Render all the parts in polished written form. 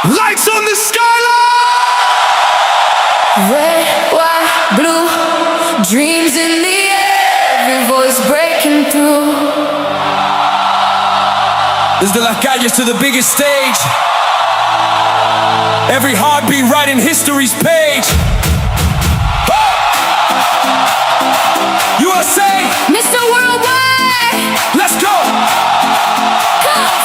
Lights on the skyline! Red, white, blue, dreams in the air, every voice breaking through. Desde las calles to the biggest stage, every heartbeat writing history's page. USA, Mr. Worldwide, let's go!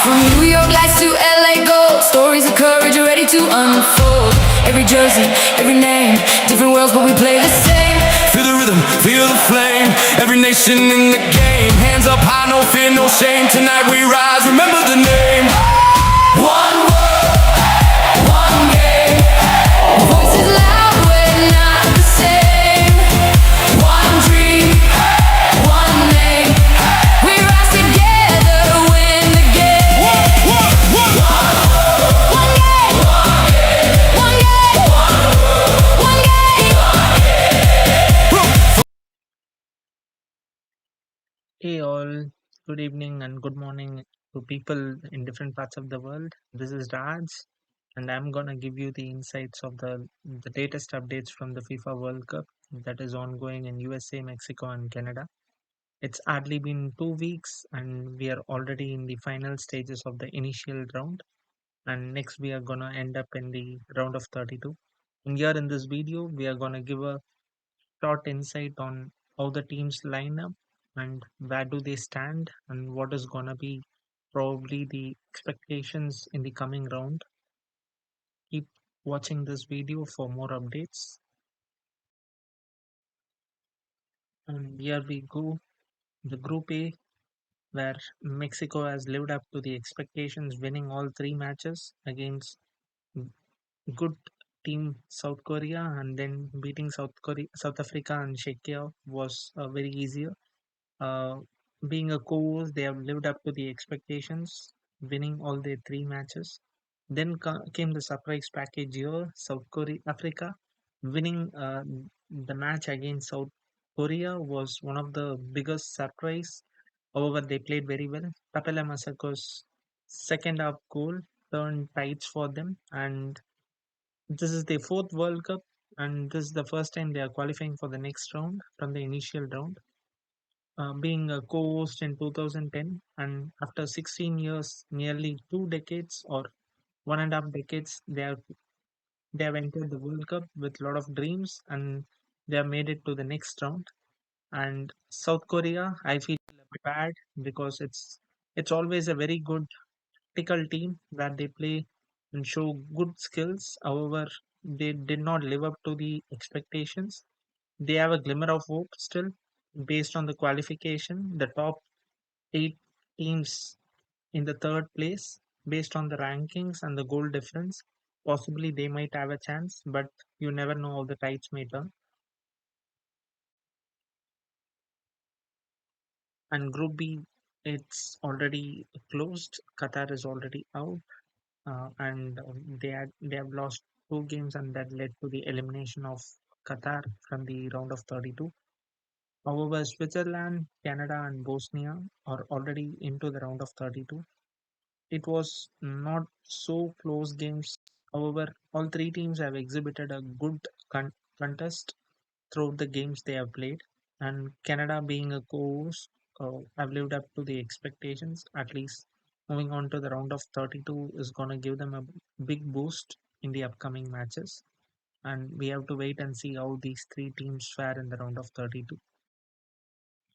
from New York lights to LA gold, stories of courage are ready to unfold. Every jersey, every name, different worlds, but we play the same. Feel the rhythm, feel the flame. Every nation in the game. Hands up high, no fear, no shame. Tonight we rise, remember the name. One world, one game. Voices loud, we're not the same. One dream, one name. We rise together, win the game. One. One game, one game, one game. Hey all, good evening and good morning to people in different parts of the world. This is Raj, and I'm gonna give you the insights of the latest updates from the FIFA World Cup that is ongoing in USA, Mexico, and Canada. It's hardly been 2 weeks, and we are already in the final stages of the initial round. And next, we are gonna end up in the round of 32. And here in this video, we are gonna give a short insight on how the teams line up and where do they stand and what is going to be probably the expectations in the coming round. Keep watching this video for more updates. And here we go. The Group A, where Mexico has lived up to the expectations, winning all three matches against good team South Korea, and then beating South Africa and Czechia was very easier. Uh, Being a co-host, they have lived up to the expectations, winning all their three matches. Then came the surprise package here, South Korea, Africa, winning the match against South Korea was one of the biggest surprise. However, they played very well. Kapela Masako's second half goal turned tides for them, and this is their fourth World Cup, and this is the first time they are qualifying for the next round from the initial round, being a co-host in 2010, and after 16 years, nearly 2 decades or 1.5 decades, they have entered the World Cup with a lot of dreams, and they have made it to the next round. And South Korea, I feel a bit bad because it's always a very good tactical team where they play and show good skills. However, they did not live up to the expectations. They have a glimmer of hope still based on the qualification. The top eight teams in the third place, based on the rankings and the goal difference, possibly they might have a chance, but you never know how the tides may turn. And Group B, it's already closed. Qatar is already out, and they have lost two games, and that led to the elimination of Qatar from the round of 32. However, Switzerland, Canada, and Bosnia are already into the round of 32. It was not so close games. However, all three teams have exhibited a good contest throughout the games they have played. And Canada, being a co-host, have lived up to the expectations. At least moving on to the round of 32 is going to give them a big boost in the upcoming matches. And we have to wait and see how these three teams fare in the round of 32.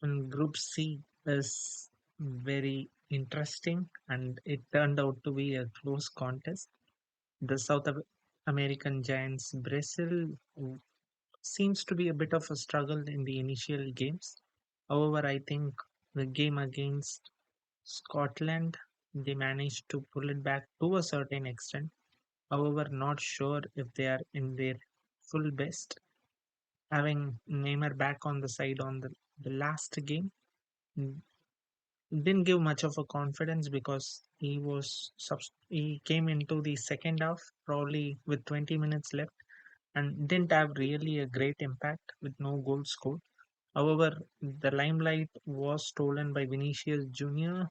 And Group C is very interesting, and it turned out to be a close contest. The American giants Brazil seems to be a bit of a struggle in the initial games. However, I think the game against Scotland, they managed to pull it back to a certain extent. However, not sure if they are in their full best. Having Neymar back on the side on the last game didn't give much of a confidence because he came into the second half probably with 20 minutes left and didn't have really a great impact with no goal scored. However, the limelight was stolen by Vinicius Jr.,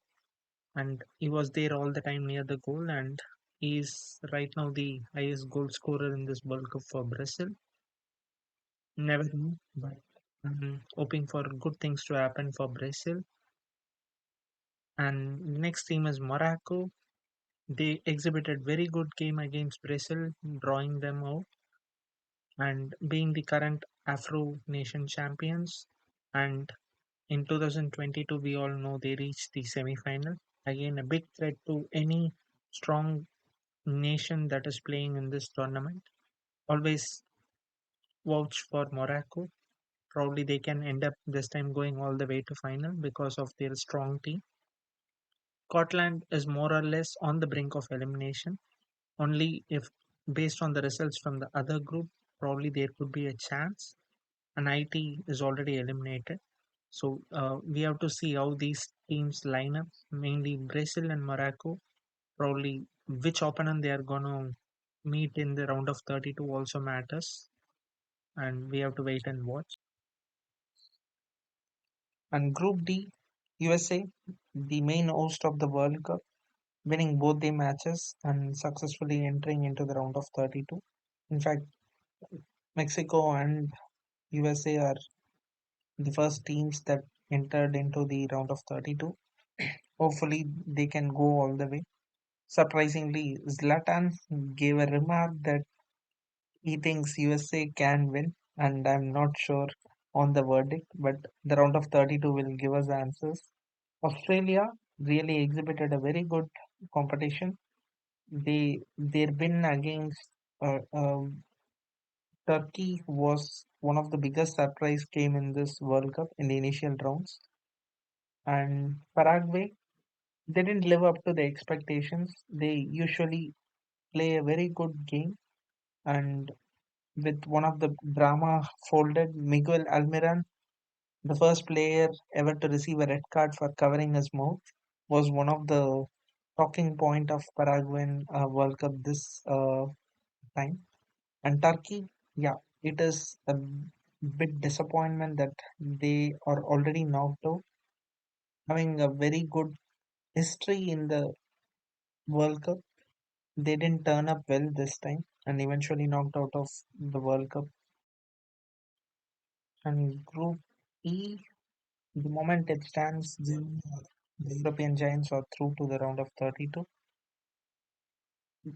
and he was there all the time near the goal, and He is right now the highest goal scorer in this World Cup for Brazil. Never knew, but I'm hoping for good things to happen for Brazil. And next team is Morocco. They exhibited very good game against Brazil, drawing them out and being the current Afro Nation champions. And in 2022, we all know they reached the semi-final. Again, a big threat to any strong nation that is playing in this tournament. Always vouch for Morocco. Probably they can end up this time going all the way to final because of their strong team. Scotland is more or less on the brink of elimination. Only if, based on the results from the other group, probably there could be a chance. And IT is already eliminated. So we have to see how these teams line up, mainly Brazil and Morocco. Probably which opponent they are going to meet in the round of 32 also matters. And we have to wait and watch. And Group D, USA, the main host of the World Cup, winning both the matches and successfully entering into the round of 32. In fact, Mexico and USA are the first teams that entered into the round of 32. Hopefully, they can go all the way. Surprisingly, Zlatan gave a remark that he thinks USA can win, and I'm not sure on the verdict, but the round of 32 will give us answers. Australia really exhibited a very good competition. Their win against Turkey was one of the biggest surprise came in this World Cup in the initial rounds, and Paraguay they didn't live up to the expectations. They usually play a very good game, and with one of the drama folded, Miguel Almiron, the first player ever to receive a red card for covering his mouth, was one of the talking point of Paraguayan World Cup this time. And Turkey, yeah, it is a bit disappointment that they are already knocked out, having a very good history in the World Cup. They didn't turn up well this time and eventually knocked out of the World Cup. And Group E, the moment it stands, the European Giants are through to the round of 32.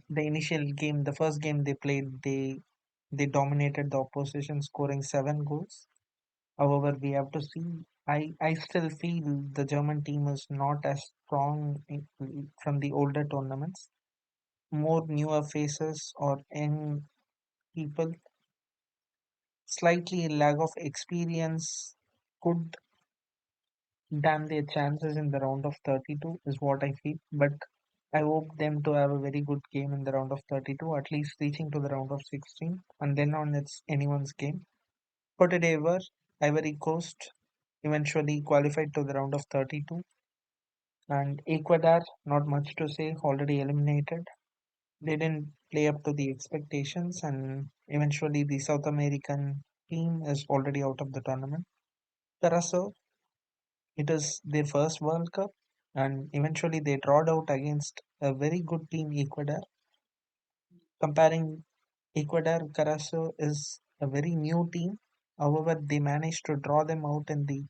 The initial game, the first game they played, they dominated the opposition, scoring 7 goals. However, we have to see. I still feel the German team is not as strong from the older tournaments. More newer faces or young people, slightly lack of experience could damn their chances in the round of 32 is what I feel. But I hope them to have a very good game in the round of 32, at least reaching to the round of 16, and then on it's anyone's game. Cote d'Ivoire, Ivory Coast eventually qualified to the round of 32, and Ecuador, not much to say, already eliminated. They didn't play up to the expectations, and eventually the South American team is already out of the tournament. Curacao, it is their first World Cup, and eventually they drawed out against a very good team, Ecuador. Comparing Ecuador, Curacao is a very new team. However, they managed to draw them out in the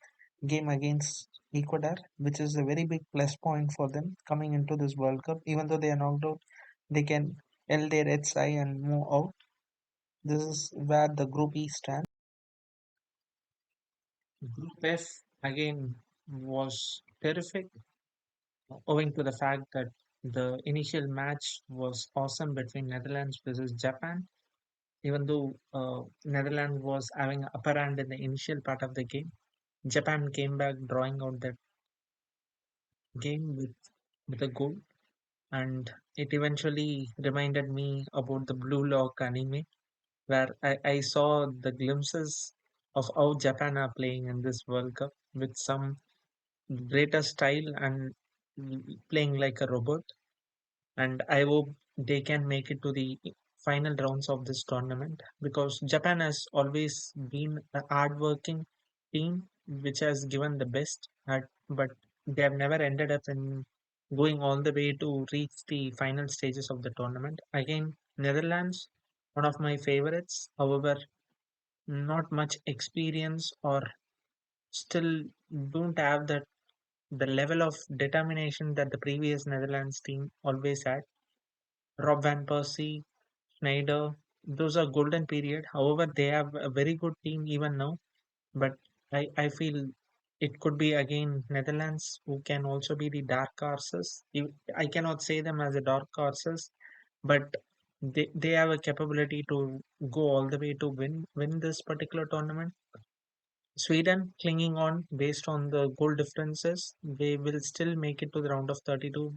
game against Ecuador, which is a very big plus point for them coming into this World Cup. Even though they are knocked out, they can hold their heads high and move out. This is where the Group E stands. Group F again was terrific, owing to the fact that the initial match was awesome between Netherlands versus Japan. Even though Netherlands was having upper hand in the initial part of the game, Japan came back drawing out that game with a goal, and it eventually reminded me about the Blue Lock anime, where I saw the glimpses of how Japan are playing in this World Cup with some greater style and playing like a robot. And I hope they can make it to the final rounds of this tournament because Japan has always been a hardworking team which has given the best at, but they have never ended up in going all the way to reach the final stages of the tournament. Again, Netherlands, one of my favorites. However, not much experience or still don't have the level of determination that the previous Netherlands team always had. Rob van Persie, Schneider, those are golden period. However, they have a very good team even now. But I feel it could be again Netherlands who can also be the dark horses. I cannot say them as a dark horses, but they have a capability to go all the way to win this particular tournament. Sweden clinging on based on the goal differences, they will still make it to the round of 32,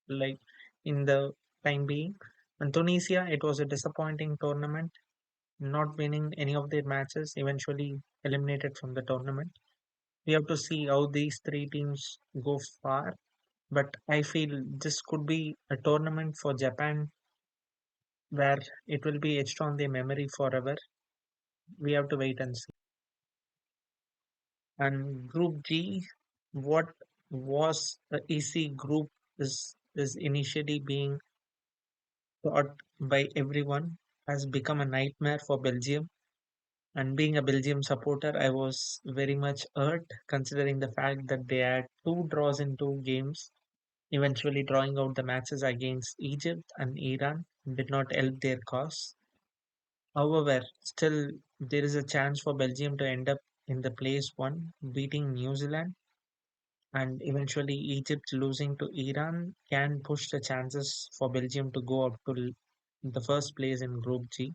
like in the time being. And Tunisia, it was a disappointing tournament, not winning any of their matches, eventually eliminated from the tournament. We have to see how these three teams go far. But I feel this could be a tournament for Japan where it will be etched on their memory forever. We have to wait and see. And Group G, what was the EC group is initially being thought by everyone has become a nightmare for Belgium. And being a Belgium supporter, I was very much hurt considering the fact that they had two draws in two games, eventually drawing out the matches against Egypt and Iran did not help their cause. However, still there is a chance for Belgium to end up in the place one, beating New Zealand, and eventually Egypt losing to Iran can push the chances for Belgium to go up to the first place in Group G,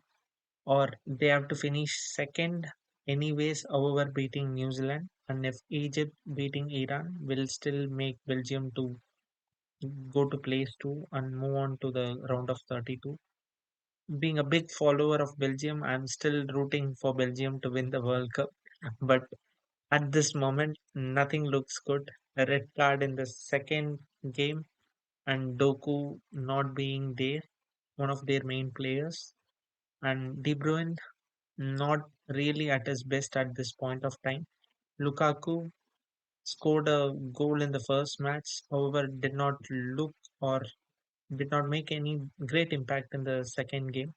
or they have to finish second anyways, however beating New Zealand, and if Egypt beating Iran will still make Belgium to go to place two and move on to the round of 32. Being a big follower of Belgium, I'm still rooting for Belgium to win the World Cup. But at this moment, nothing looks good. A red card in the second game, and Doku not being there, one of their main players, and De Bruyne not really at his best at this point of time. Lukaku scored a goal in the first match, however, did not look or did not make any great impact in the second game.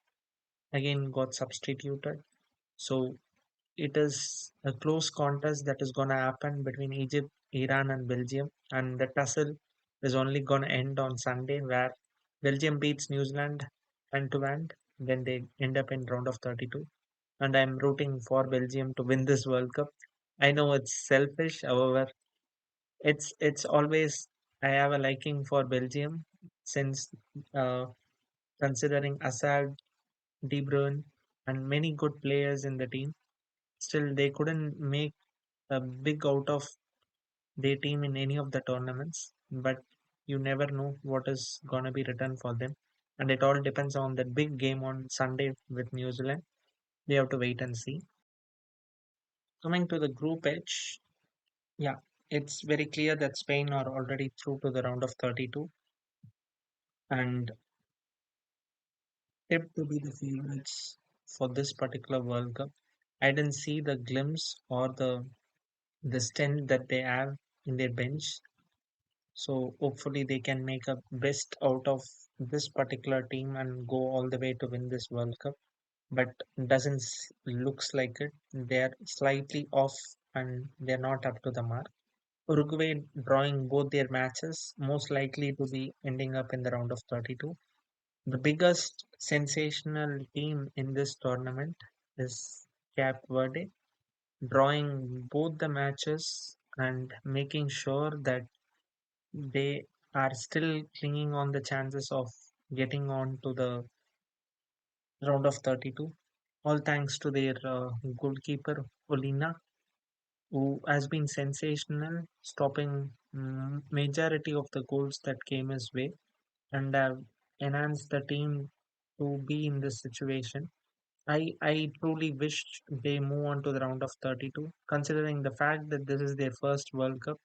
Again, got substituted. So it is a close contest that is going to happen between Egypt, Iran, and Belgium. And the tussle is only going to end on Sunday, where Belgium beats New Zealand hand to hand. Then they end up in round of 32. And I'm rooting for Belgium to win this World Cup. I know it's selfish, however, it's always I have a liking for Belgium since uh, considering Assad, De Bruyne, and many good players in the team. Still, they couldn't make a big out of their team in any of the tournaments. But you never know what is gonna be written for them, and it all depends on that big game on Sunday with New Zealand. We have to wait and see. Coming to the Group H, yeah, it's very clear that Spain are already through to the round of 32 and tipped to be the favorites for this particular World Cup. I didn't see the glimpse or the strength that they have in their bench. So hopefully they can make a best out of this particular team and go all the way to win this World Cup. But doesn't looks like it. They're slightly off and they're not up to the mark. Uruguay drawing both their matches, most likely to be ending up in the round of 32. The biggest sensational team in this tournament is Cape Verde, drawing both the matches and making sure that they are still clinging on the chances of getting on to the round of 32. All thanks to their goalkeeper, Olina, who has been sensational, stopping majority of the goals that came his way and have enhanced the team to be in this situation. I truly wish they move on to the round of 32, considering the fact that this is their first World Cup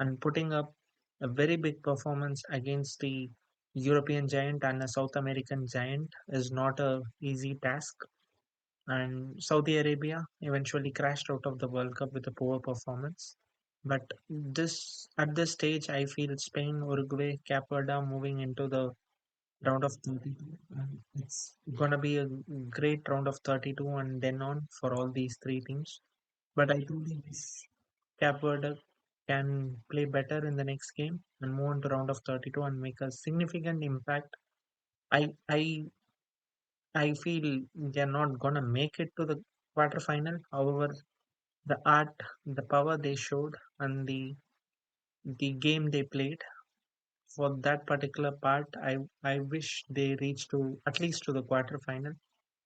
and putting up a very big performance against the European giant and a South American giant is not a easy task. And Saudi Arabia eventually crashed out of the World Cup with a poor performance. But this at this stage, I feel Spain, Uruguay, Cape Verde moving into the round of 32. And it's gonna be a great round of 32 and then on for all these three teams. But I truly wish Cape Verde can play better in the next game and move on to round of 32 and make a significant impact. I feel they're not gonna make it to the quarterfinal. However, the art, the power they showed, and the game they played for that particular part, I wish they reach to at least to the quarterfinal.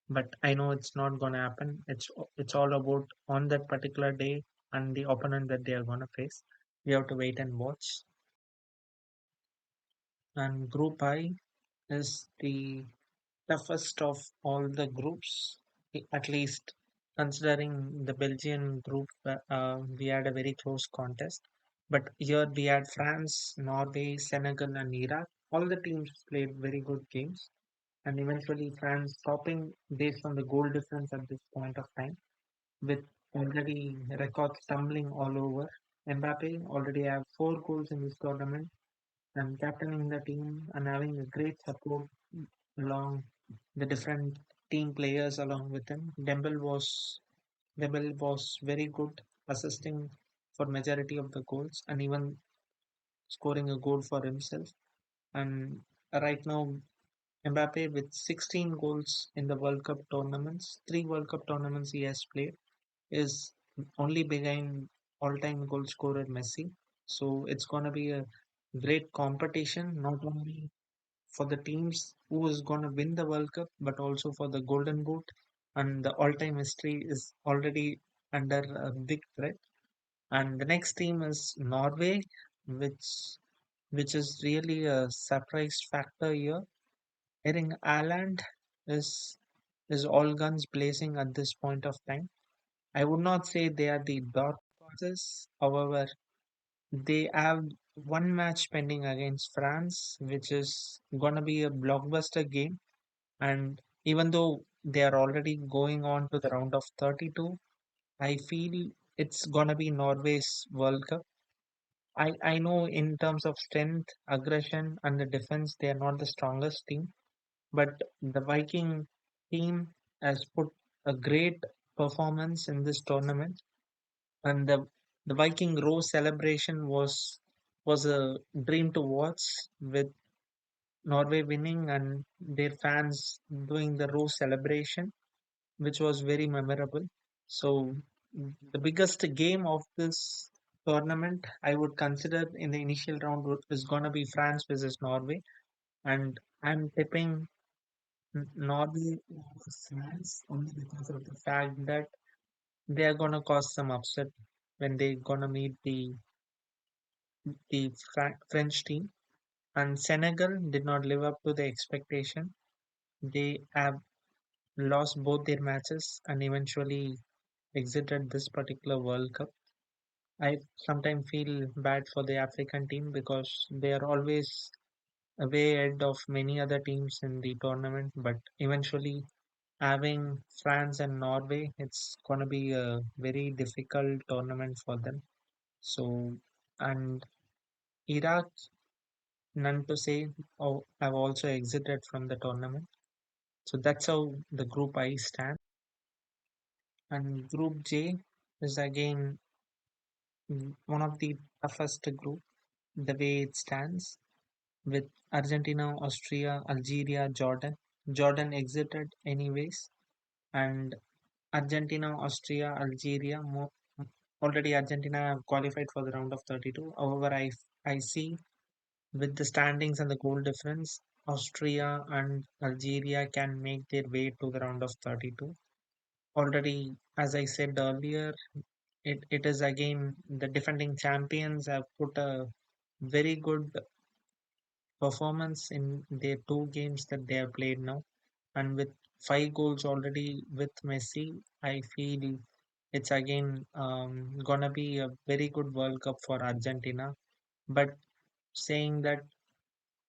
But I know it's not gonna happen. It's all about on that particular day and the opponent that they are gonna face. We have to wait and watch. And Group I is the toughest of all the groups, at least considering the Belgian group. We had a very close contest, but here we had France, Norway, Senegal, and Iraq. All the teams played very good games, and eventually France topping based on the goal difference at this point of time, with already records tumbling all over. Mbappe already have 4 goals in this tournament and captaining the team and having a great support along the different team players along with him. Dembele was very good, assisting for majority of the goals and even scoring a goal for himself. And right now, Mbappe with 16 goals in the World Cup tournaments, 3 World Cup tournaments he has played, is only behind all-time goal scorer Messi. So it's gonna be a great competition, not only for the teams who is going to win the World Cup, but also for the Golden Boot. And the all-time history is already under a big threat. And the next team is Norway, which which is really a surprise factor here. Erling Haaland is is all guns blazing at this point of time. I would not say they are the dark horses. However, they have one match pending against France, which is gonna be a blockbuster game. And even though they are already going on to the round of 32, I feel it's gonna be Norway's World Cup. I know in terms of strength, aggression, and the defense, they are not the strongest team, but the Viking team has put a great performance in this tournament, and the Viking row celebration was a dream to watch with Norway winning and their fans doing the row celebration, which was very memorable. So the biggest game of this tournament, I would consider in the initial round is gonna be France versus Norway, and I'm tipping Norway over France only because of the fact that they are gonna cause some upset when they gonna meet the French team. And Senegal did not live up to the expectation. They have lost both their matches and eventually exited this particular World Cup. I sometimes feel bad for the African team because they are always way ahead of many other teams in the tournament. But eventually, having France and Norway, it's gonna be a very difficult tournament for them. So, and Iraq, none to say, have also exited from the tournament. So that's how the Group I stand. And Group J is again one of the toughest group, the way it stands, with Argentina, Austria, Algeria, Jordan. Jordan exited anyways, and Argentina, Austria, Algeria. Already Argentina have qualified for the round of 32. However, I see with the standings and the goal difference, Austria and Algeria can make their way to the round of 32. Already, as I said earlier, it is again the defending champions have put a very good performance in their 2 games that they have played now. And with 5 goals already with Messi, I feel it's again gonna be a very good World Cup for Argentina. But saying that,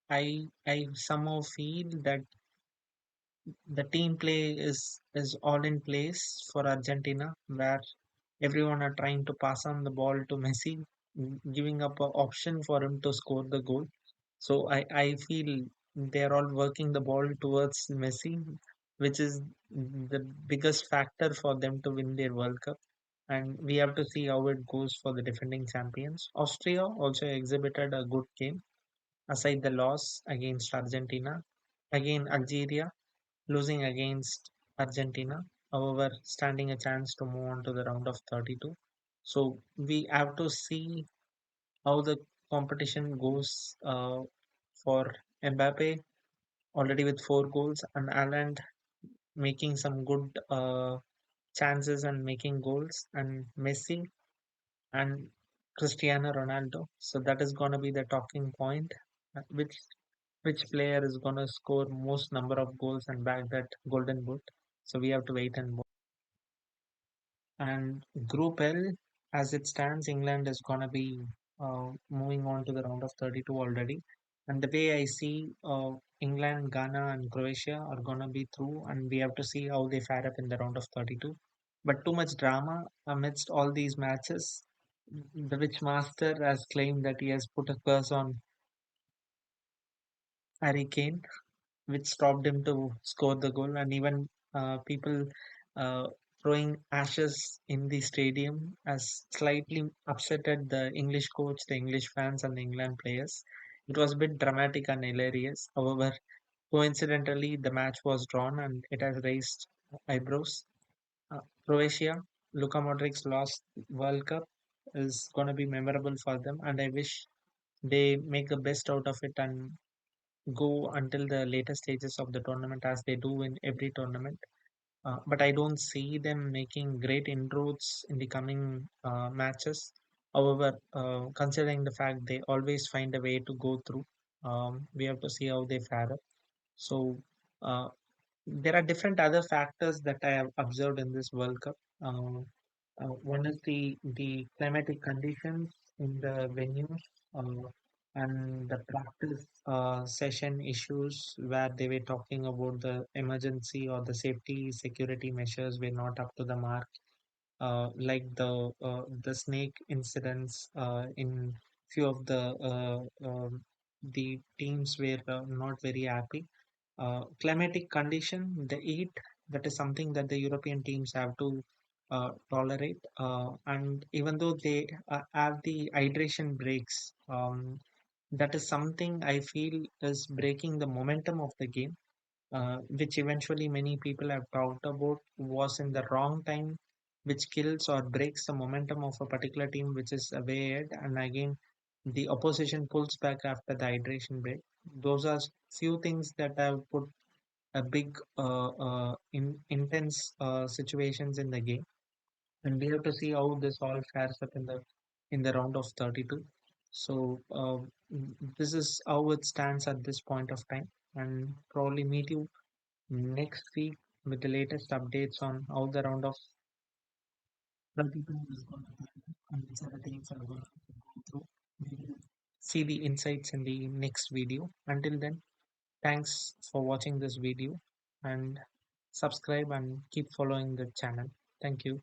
I somehow feel that the team play is all in place for Argentina, where everyone are trying to pass on the ball to Messi. giving up an option for him to score the goal. So I feel they're all working the ball towards Messi, which is the biggest factor for them to win their World Cup. And we have to see how it goes for the defending champions. Austria also exhibited a good game, aside the loss against Argentina. Again, Algeria losing against Argentina, however, standing a chance to move on to the round of 32. So we have to see how the competition goes for Mbappe already with 4 goals and Haaland making some good chances and making goals and Messi and Cristiano Ronaldo. So that is going to be the talking point. Which player is going to score most number of goals and bag that golden boot? So we have to wait and watch. And Group L, as it stands, England is going to be moving on to the round of 32 already. And the way I see England, Ghana, and Croatia are going to be through, and we have to see how they fare up in the round of 32. But too much drama amidst all these matches. The Witch Master has claimed that he has put a curse on Harry Kane, which stopped him to score the goal, and even people uh, throwing ashes in the stadium has slightly upsetted the English coach, the English fans, and the England players. It was a bit dramatic and hilarious. However, coincidentally, the match was drawn and it has raised eyebrows. Croatia, Luka Modric's last World Cup is going to be memorable for them, and I wish they make the best out of it and go until the later stages of the tournament as they do in every tournament. But I don't see them making great inroads in the coming matches. However, considering the fact they always find a way to go through, we have to see how they fare up. So, uh, there are different other factors that I have observed in this World Cup. One is the climatic conditions in the venues, and the practice session issues where they were talking about the emergency or the safety security measures were not up to the mark, like the snake incidents in few of the teams were not very happy. Climatic condition, the heat, that is something that the European teams have to tolerate. And even though they have the hydration breaks, that is something I feel is breaking the momentum of the game, which eventually many people have talked about was in the wrong time, which kills or breaks the momentum of a particular team which is way ahead, and again the opposition pulls back after the hydration break. Those are few things that have put a big intense situations in the game, and we have to see how this all fares up in the round of 32. So this is how it stands at this point of time, and probably meet you next week with the latest updates on how the round of 32 is going to happen and which other teams are going to go through. We will see the insights in the next video. Until then, thanks for watching this video and subscribe and keep following the channel. Thank you.